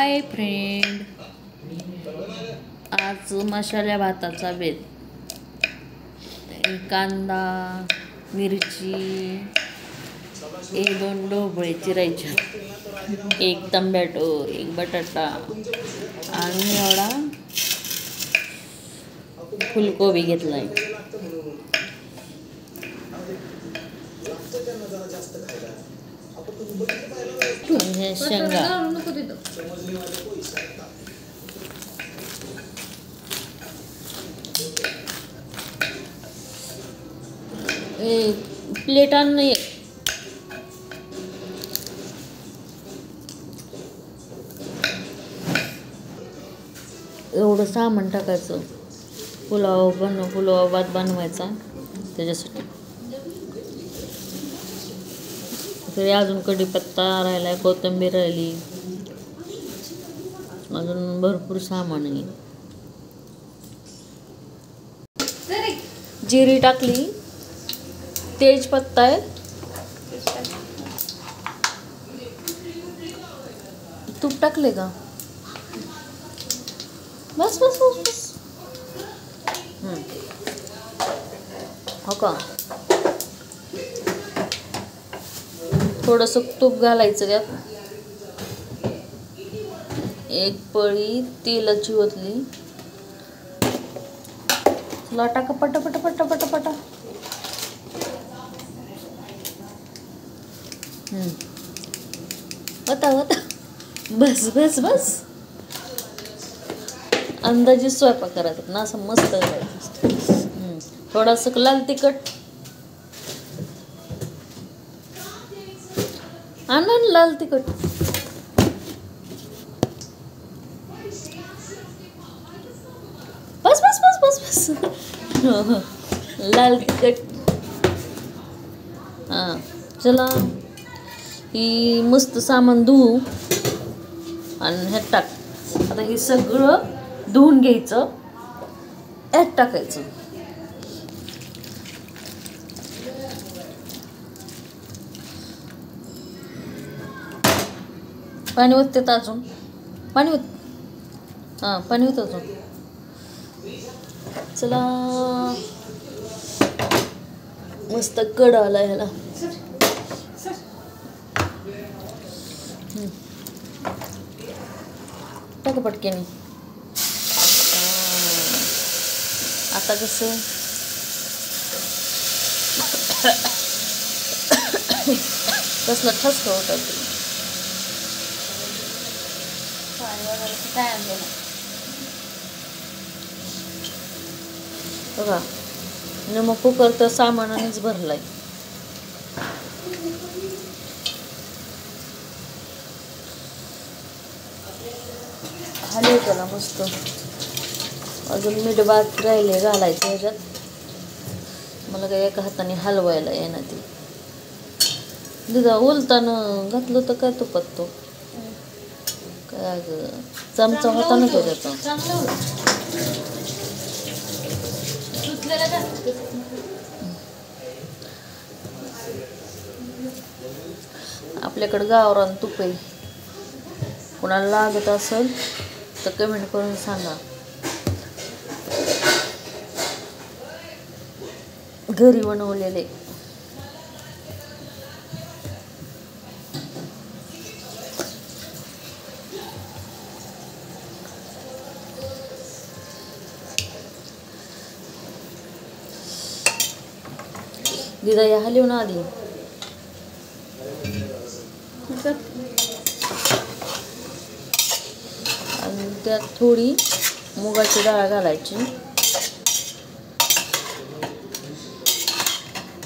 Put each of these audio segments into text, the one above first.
Hi friend, आज मसाल्या भाताचा बेत. कांदा, मिरची, 1-2 ढोबळे चिरायचे, 1 टोमॅटो, 1 बटाटा आणि एवढा फुलकोबी घेतलाय. हे शेंगा, प्लेट आण नाही. एवढं सामान टाकायचं. पुलाव भात बनवायचा त्याच्यासाठी. तरी अजून कढीपत्ता राहिलाय, कोथिंबीर राहिली, अजून भरपूर सामान आहे. जिरी टाकली, तेजपत्ता आहे, तूप टाकले का? बस बस बस बस. हो का? थोडंसं तूप घालायचं त्यात. 1 पळी तेलाची ओतली. चला टाका पटा पटा पटा पटा पटा. होता होता. बस बस बस. अंदाजे स्वयंपाक करायचा ना, असं मस्त करायचं. थोडंसं लाल तिखट आणा, लाल तिखट. बस बस बस बस बस. लाल तिखट. हां चला, ही मस्त सामान धुवू आणि ह्यात टाक. आता हे सगळं धुवून घ्यायचं, ह्यात टाकायचं. पाणी ओतते अजून, पाणी ओत. हां पाणी ओत अजून. चला, मस्त कड आला ह्याला. टाक पटकेने. आता कसं कसलं ठसका होतात. बघा, मग कुकर तर सामानानेच भरलाय. हलव त्याला मस्त. अजून मीठ भात राहिले घालायचं ह्याच्यात. मला काही एका हाताने हलवायला येणार ते. दुधा उलताना घातलं तर काय तुपात तो काय चमचा होता ना त्याचा. आपल्याकडे गावरान तूप आहे. कोणाला लागत असेल तर कमेंट करून सांगा. घरी बनवलेले. दिदा या हलव ना आधी. आणि त्यात थोडी मुगाची डाळ घालायची.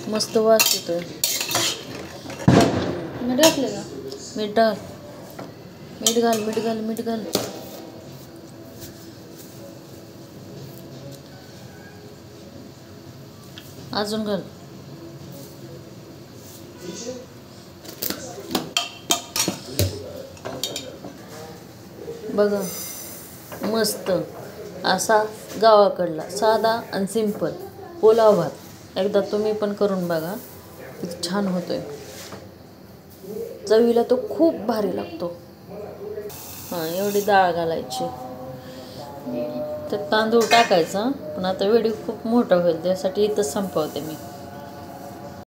मस्त वास येतोय. मीठ घातलं का? मीठ घाल, मीठ घाल, मीठ घाल, मीठ घाल. अजून घाल. बघा, मस्त असा गावाकडला साधा आणि सिंपल पुलाव भात. एकदा तुम्ही पण करून बघा, किती छान होतोय. चवीला तो खूप भारी लागतो. हां एवढी डाळ घालायची. तर तांदूळ टाकायचा, पण आता व्हिडिओ खूप मोठा होईल त्यासाठी इथंच संपवते मी.